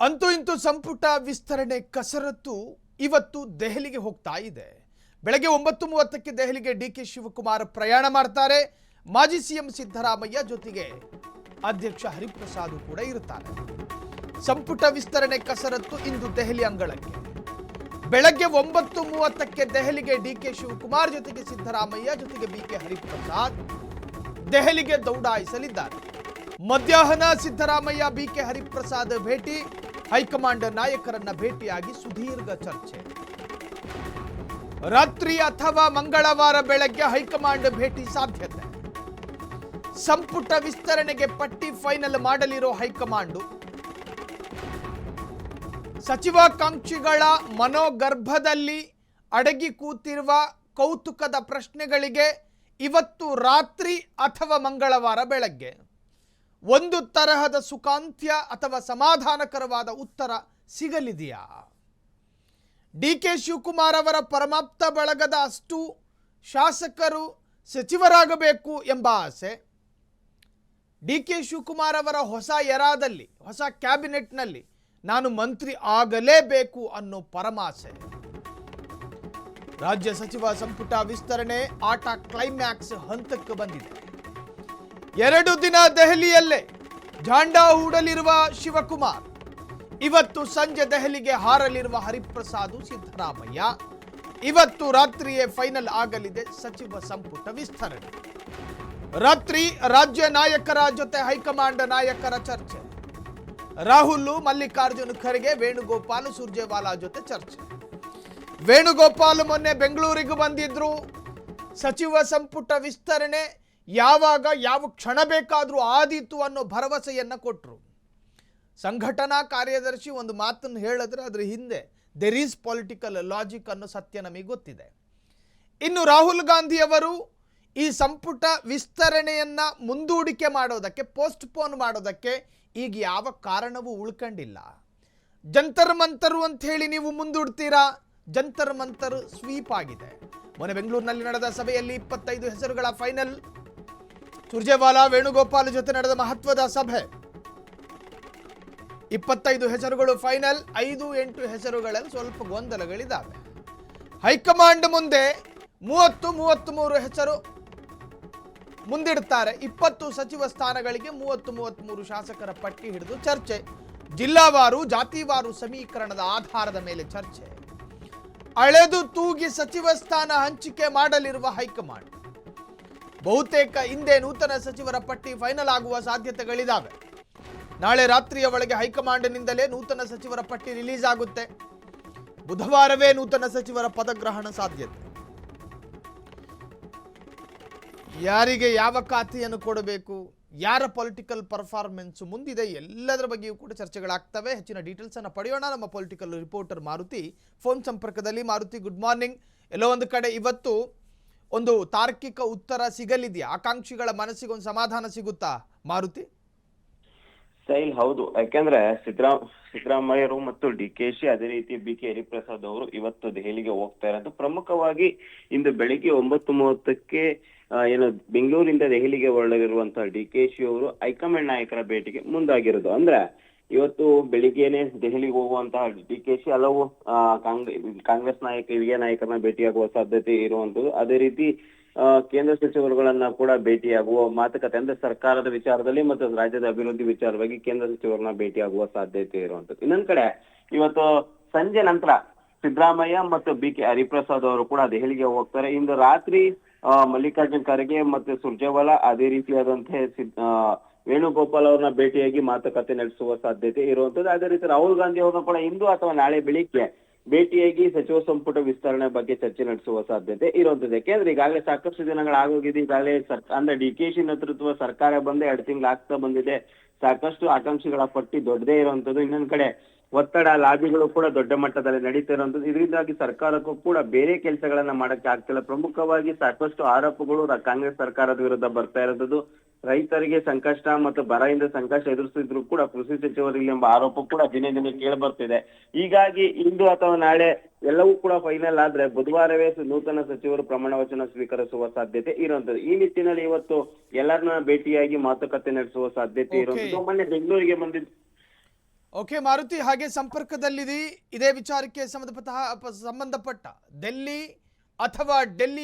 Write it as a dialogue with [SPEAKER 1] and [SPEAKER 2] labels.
[SPEAKER 1] ಅಂತೂ ಇಂತೂ ಸಂಪುಟ ವಿಸ್ತರಣೆ ಕಸರತ್ತು ಇವತ್ತು ದೆಹಲಿಗೆ ಹೋಗ್ತಾ ಇದೆ. ಬೆಳಗ್ಗೆ 9:30ಕ್ಕೆ ದೆಹಲಿಗೆ ಡಿಕೆ ಶಿವಕುಮಾರ್ ಪ್ರಯಾಣ ಮಾಡ್ತಾರೆ. ಮಾಜಿ ಸಿಎಂ ಸಿದ್ದರಾಮಯ್ಯ ಜೊತೆಗೆ ಅಧ್ಯಕ್ಷ ಹರಿಪ್ರಸಾದ್ ಕೂಡ ಇರುತ್ತಾರೆ. ಸಂಪುಟ ವಿಸ್ತರಣೆ ಕಸರತ್ತು ಇಂದು ದೆಹಲಿ ಅಂಗಳಕ್ಕೆ. ಬೆಳಗ್ಗೆ 9:30ಕ್ಕೆ ದೆಹಲಿಗೆ ಡಿಕೆ ಶಿವಕುಮಾರ್ ಜೊತೆಗೆ ಸಿದ್ದರಾಮಯ್ಯ ಜೊತೆಗೆ ಬಿಕೆ ಹರಿಪ್ರಸಾದ್ ದೆಹಲಿಗೆ ದೌಡಾಯಿಸಲಿದ್ದಾರೆ. ಮಧ್ಯಾಹ್ನ ಸಿದ್ದರಾಮಯ್ಯ ಬಿಕೆ ಹರಿಪ್ರಸಾದ್ ಭೇಟಿ, ಹೈಕಮಾಂಡ್ ನಾಯಕರನ್ನ ಭೇಟಿಯಾಗಿ ಸುದೀರ್ಘ ಚರ್ಚೆ. ರಾತ್ರಿ ಅಥವಾ ಮಂಗಳವಾರ ಬೆಳಗ್ಗೆ ಹೈಕಮಾಂಡ್ ಭೇಟಿ ಸಾಧ್ಯತೆ. ಸಂಪುಟ ವಿಸ್ತರಣೆಗೆ ಪಟ್ಟಿ ಫೈನಲ್ ಮಾಡಲಿರೋ ಹೈಕಮಾಂಡ್ ಸಚಿವಾಕಾಂಕ್ಷಿಗಳ ಮನೋಗರ್ಭದಲ್ಲಿ ಅಡಗಿ ಕೂತಿರುವ ಕೌತುಕದ ಪ್ರಶ್ನೆಗಳಿಗೆ ಇವತ್ತು ರಾತ್ರಿ ಅಥವಾ ಮಂಗಳವಾರ ಬೆಳಗ್ಗೆ ಒಂದು ತರಹದ ಸುಖಾಂತ್ಯ ಅಥವಾ ಸಮಾಧಾನಕರವಾದ ಉತ್ತರ ಸಿಗಲಿದೆಯಾ? ಡಿಕೆ ಶಿವಕುಮಾರ್ ಅವರ ಪರಮಾಪ್ತ ಬಳಗದ ಅಷ್ಟು ಶಾಸಕರು ಸಚಿವರಾಗಬೇಕು ಎಂಬ ಆಸೆ, ಡಿಕೆ ಶಿವಕುಮಾರ್ ಅವರ ಹೊಸ ಎರಾದಲ್ಲಿ ಹೊಸ ಕ್ಯಾಬಿನೆಟ್ನಲ್ಲಿ ನಾನು ಮಂತ್ರಿ ಆಗಲೇಬೇಕು ಅನ್ನೋ ಪರಮಾಸೆ. ರಾಜ್ಯ ಸಚಿವ ಸಂಪುಟ ವಿಸ್ತರಣೆ ಆಟ ಕ್ಲೈಮ್ಯಾಕ್ಸ್ ಹಂತಕ್ಕೆ ಬಂದಿದೆ. 2 ದಿನ ದೆಹಲಿಯಲ್ಲೇ ಝಾಂಡಾ ಹೂಡಲಿರುವ ಶಿವಕುಮಾರ್, ಇವತ್ತು ಸಂಜೆ ದೆಹಲಿಗೆ ಹಾರಲಿರುವ ಹರಿಪ್ರಸಾದ್ ಸಿದ್ದರಾಮಯ್ಯ, ಇವತ್ತು ರಾತ್ರಿಯೇ ಫೈನಲ್ ಆಗಲಿದೆ ಸಚಿವ ಸಂಪುಟ ವಿಸ್ತರಣೆ. ರಾತ್ರಿ ರಾಜ್ಯ ನಾಯಕರ ಜೊತೆ ಹೈಕಮಾಂಡ್ ನಾಯಕರ ಚರ್ಚೆ. ರಾಹುಲ್, ಮಲ್ಲಿಕಾರ್ಜುನ್ ಖರ್ಗೆ, ವೇಣುಗೋಪಾಲ್, ಸುರ್ಜೇವಾಲಾ ಜೊತೆ ಚರ್ಚೆ. ವೇಣುಗೋಪಾಲ್ ಮೊನ್ನೆ ಬೆಂಗಳೂರಿಗೆ ಬಂದಿದ್ರು. ಸಚಿವ ಸಂಪುಟ ವಿಸ್ತರಣೆ ಯಾವಾಗ ಯಾವ ಕ್ಷಣ ಬೇಕಾದರೂ ಆದೀತು ಅನ್ನೋ ಭರವಸೆಯನ್ನು ಕೊಟ್ಟರು. ಸಂಘಟನಾ ಕಾರ್ಯದರ್ಶಿ ಒಂದು ಮಾತನ್ನು ಹೇಳಿದ್ರೆ ಅದರ ಹಿಂದೆ ದೇರ್ ಈಸ್ ಪೊಲಿಟಿಕಲ್ ಲಾಜಿಕ್ ಅನ್ನೋ ಸತ್ಯ ನಮಗೆ ಗೊತ್ತಿದೆ. ಇನ್ನು ರಾಹುಲ್ ಗಾಂಧಿ ಅವರು ಈ ಸಂಪುಟ ವಿಸ್ತರಣೆಯನ್ನ ಮುಂದೂಡಿಕೆ ಮಾಡೋದಕ್ಕೆ, ಪೋಸ್ಟ್ಪೋನ್ ಮಾಡೋದಕ್ಕೆ ಈಗ ಯಾವ ಕಾರಣವೂ ಉಳ್ಕೊಂಡಿಲ್ಲ. ಜಂತರ್ ಮಂತರು ಅಂತ ಹೇಳಿ ನೀವು ಮುಂದೂಡ್ತೀರಾ, ಜಂತರ್ ಮಂತರ್ ಸ್ವೀಪ್ ಆಗಿದೆ. ಮೊನ್ನೆ ಬೆಂಗಳೂರಿನಲ್ಲಿ ನಡೆದ ಸಭೆಯಲ್ಲಿ 25 ಹೆಸರುಗಳ ಫೈನಲ್. ಸುರ್ಜೇವಾಲಾ, ವೇಣುಗೋಪಾಲ್ ಜೊತೆ ನಡೆದ ಮಹತ್ವದ ಸಭೆ. 25 ಹೆಸರುಗಳು ಫೈನಲ್. 5-8 ಹೆಸರುಗಳಲ್ಲಿ ಸ್ವಲ್ಪ ಗೊಂದಲಗಳಿದ್ದಾವೆ. ಹೈಕಮಾಂಡ್ ಮುಂದೆ 30-33 ಹೆಸರು ಮುಂದಿಡ್ತಾರೆ. 20 ಸಚಿವ ಸ್ಥಾನಗಳಿಗೆ 30-33 ಶಾಸಕರ ಪಟ್ಟಿ ಹಿಡಿದು ಚರ್ಚೆ. ಜಿಲ್ಲಾವಾರು, ಜಾತಿವಾರು ಸಮೀಕರಣದ ಆಧಾರದ ಮೇಲೆ ಚರ್ಚೆ. ಅಳೆದು ತೂಗಿ ಸಚಿವ ಸ್ಥಾನ ಹಂಚಿಕೆ ಮಾಡಲಿರುವ ಹೈಕಮಾಂಡ್. ಬಹುತೇಕ ಹಿಂದೆ ನೂತನ ಸಚಿವರ ಪಟ್ಟಿ ಫೈನಲ್ ಆಗುವ ಸಾಧ್ಯತೆಗಳಿದ್ದಾವೆ. ನಾಳೆ ರಾತ್ರಿಯ ಒಳಗೆ ಹೈಕಮಾಂಡ್ನಿಂದಲೇ ನೂತನ ಸಚಿವರ ಪಟ್ಟಿ ರಿಲೀಸ್ ಆಗುತ್ತೆ. ಬುಧವಾರವೇ ನೂತನ ಸಚಿವರ ಪದಗ್ರಹಣ ಸಾಧ್ಯತೆ. ಯಾರಿಗೆ ಯಾವ ಖಾತೆಯನ್ನು ಕೊಡಬೇಕು, ಯಾರ ಪೊಲಿಟಿಕಲ್ ಪರ್ಫಾರ್ಮೆನ್ಸ್ ಮುಂದಿದೆ, ಎಲ್ಲದರ ಬಗ್ಗೆಯೂ ಕೂಡ ಚರ್ಚೆಗಳಾಗ್ತವೆ. ಹೆಚ್ಚಿನ ಡೀಟೇಲ್ಸ್ ಅನ್ನು ಪಡೆಯೋಣ. ನಮ್ಮ ಪೊಲಿಟಿಕಲ್ ರಿಪೋರ್ಟರ್ ಮಾರುತಿ ಫೋನ್ ಸಂಪರ್ಕದಲ್ಲಿ. Maruti, good morning. ಎಲ್ಲೋ ಒಂದು ಕಡೆ ಇವತ್ತು ಒಂದು ತಾರ್ಕಿಕ ಉತ್ತರ ಸಿಗಲಿದೆಯಾ? ಆಕಾಂಕ್ಷಿಗಳ ಮನಸ್ಸಿಗೆ ಒಂದು ಸಮಾಧಾನ ಸಿಗುತ್ತಾ ಮಾರುತಿ?
[SPEAKER 2] ಸೈಲ್, ಹೌದು. ಯಾಕೆಂದ್ರೆ ಸಿದ್ದರಾಮಯ್ಯರು ಮತ್ತು ಡಿಕೆಶಿ, ಅದೇ ರೀತಿ ಬಿಕೆ ಹರಿಪ್ರಸಾದ್ ಅವರು ಇವತ್ತು ದೆಹಲಿಗೆ ಹೋಗ್ತಾ ಇರೋದು ಪ್ರಮುಖವಾಗಿ ಇಂದು ಬೆಳಿಗ್ಗೆ 9:30ಕ್ಕೆ ಏನು ಬೆಂಗಳೂರಿಂದ ದೆಹಲಿಗೆ ಹೊರಡಲಿರುವಂತಹ ಡಿಕೆಶಿ ಅವರು ಹೈಕಮಾಂಡ್ ನಾಯಕರ ಭೇಟಿಗೆ ಮುಂದಾಗಿರೋದು. ಅಂದ್ರೆ ಇವತ್ತು ಬೆಳಿಗ್ಗೆನೆ ದೆಹಲಿಗೆ ಹೋಗುವಂತಹ ಡಿಕೆಶಿ ಹಲವು ಕಾಂಗ್ರೆಸ್ ಹಿರಿಯ ನಾಯಕರನ್ನ ಭೇಟಿಯಾಗುವ ಸಾಧ್ಯತೆ ಇರುವಂತದ್ದು. ಅದೇ ರೀತಿ ಕೇಂದ್ರ ಸಚಿವರುಗಳನ್ನ ಕೂಡ ಭೇಟಿಯಾಗುವ ಮಾತುಕತೆ, ಅಂದ್ರೆ ಸರ್ಕಾರದ ವಿಚಾರದಲ್ಲಿ ಮತ್ತು ರಾಜ್ಯದ ಅಭಿವೃದ್ಧಿ ವಿಚಾರವಾಗಿ ಕೇಂದ್ರ ಸಚಿವರನ್ನ ಭೇಟಿಯಾಗುವ ಸಾಧ್ಯತೆ ಇರುವಂತದ್ದು. ಇನ್ನೊಂದ್ ಕಡೆ ಇವತ್ತು ಸಂಜೆ ನಂತರ ಸಿದ್ದರಾಮಯ್ಯ ಮತ್ತು ಬಿಕೆ ಹರಿಪ್ರಸಾದ್ ಅವರು ಕೂಡ ದೆಹಲಿಗೆ ಹೋಗ್ತಾರೆ. ಇಂದು ರಾತ್ರಿ ಮಲ್ಲಿಕಾರ್ಜುನ್ ಖರ್ಗೆ ಮತ್ತು ಸುರ್ಜೇವಾಲಾ, ಅದೇ ರೀತಿಯಾದಂತಹ ವೇಣುಗೋಪಾಲ್ ಅವ್ರನ್ನ ಭೇಟಿಯಾಗಿ ಮಾತುಕತೆ ನಡೆಸುವ ಸಾಧ್ಯತೆ ಇರುವಂತದ್ದು. ಅದೇ ರೀತಿ ರಾಹುಲ್ ಗಾಂಧಿ ಅವ್ರನ್ನ ಕೂಡ ಇಂದು ಅಥವಾ ನಾಳೆ ಬೆಳಿಗ್ಗೆ ಭೇಟಿಯಾಗಿ ಸಚಿವ ಸಂಪುಟ ವಿಸ್ತರಣೆ ಬಗ್ಗೆ ಚರ್ಚೆ ನಡೆಸುವ ಸಾಧ್ಯತೆ ಇರುವಂತದ್ದು. ಯಾಕೆಂದ್ರೆ ಈಗಾಗಲೇ ಸಾಕಷ್ಟು ದಿನಗಳಾಗೋಗಿದೆ. ಈಗಾಗಲೇ ಅಂದ್ರೆ ಡಿಕೆಶಿ ನೇತೃತ್ವ ಸರ್ಕಾರ ಬಂದು 2 ತಿಂಗಳು ಆಗ್ತಾ ಬಂದಿದೆ. ಸಾಕಷ್ಟು ಆಕಾಂಕ್ಷಿಗಳ ಪಟ್ಟಿ ದೊಡ್ಡದೇ ಇರುವಂತದ್ದು. ಇನ್ನೊಂದ್ ಕಡೆ ಒತ್ತಡ, ಲಾಬಿಗಳು ಕೂಡ ದೊಡ್ಡ ಮಟ್ಟದಲ್ಲಿ ನಡೀತಾ ಇರುವಂತದ್ದು. ಇದರಿಂದಾಗಿ ಸರ್ಕಾರಕ್ಕೂ ಕೂಡ ಬೇರೆ ಕೆಲಸಗಳನ್ನ ಮಾಡಕ್ಕೆ ಆಗ್ತಿಲ್ಲ. ಪ್ರಮುಖವಾಗಿ ಸಾಕಷ್ಟು ಆರೋಪಗಳು ಕಾಂಗ್ರೆಸ್ ಸರ್ಕಾರದ ವಿರುದ್ಧ ಬರ್ತಾ ಇರೋದು. ರೈತರಿಗೆ ಸಂಕಷ್ಟ ಮತ್ತು ಬರದಿಂದ ಸಂಕಷ್ಟ ಎದುರಿಸಿದ್ರು ಕೂಡ ಕೃಷಿ ಸಚಿವರಿಲ್ಲ ಎಂಬ ಆರೋಪ ಕೂಡ ದಿನೇ ದಿನೇ ಕೇಳಿ ಬರ್ತಿದೆ. ಹೀಗಾಗಿ ಇಂದು ಅಥವಾ ನಾಳೆ ಎಲ್ಲವೂ ಕೂಡ ಫೈನಲ್ ಆದ್ರೆ ಬುಧವಾರವೇ ನೂತನ ಸಚಿವರು ಪ್ರಮಾಣ ವಚನ ಸ್ವೀಕರಿಸುವ ಸಾಧ್ಯತೆ ಇರುವಂತದ್ದು. ಈ ನಿಟ್ಟಿನಲ್ಲಿ ಇವತ್ತು ಎಲ್ಲರನ್ನ ಭೇಟಿಯಾಗಿ ಮಾತುಕತೆ ನಡೆಸುವ ಸಾಧ್ಯತೆ ಇರುವಂತದ್ದು. ಮೊನ್ನೆ ಬೆಂಗಳೂರಿಗೆ ಬಂದಿದ್ದು
[SPEAKER 1] ಓಕೆ ಮಾರುತಿ, ಹಾಗೆ ಸಂಪರ್ಕದಲ್ಲಿದೆ ಇದೇ ವಿಚಾರಕ್ಕೆ ಸಂಬಂಧಪಟ್ಟ ದಿಲ್ಲಿ ಅಥವಾ ಡೆಲ್ಲಿ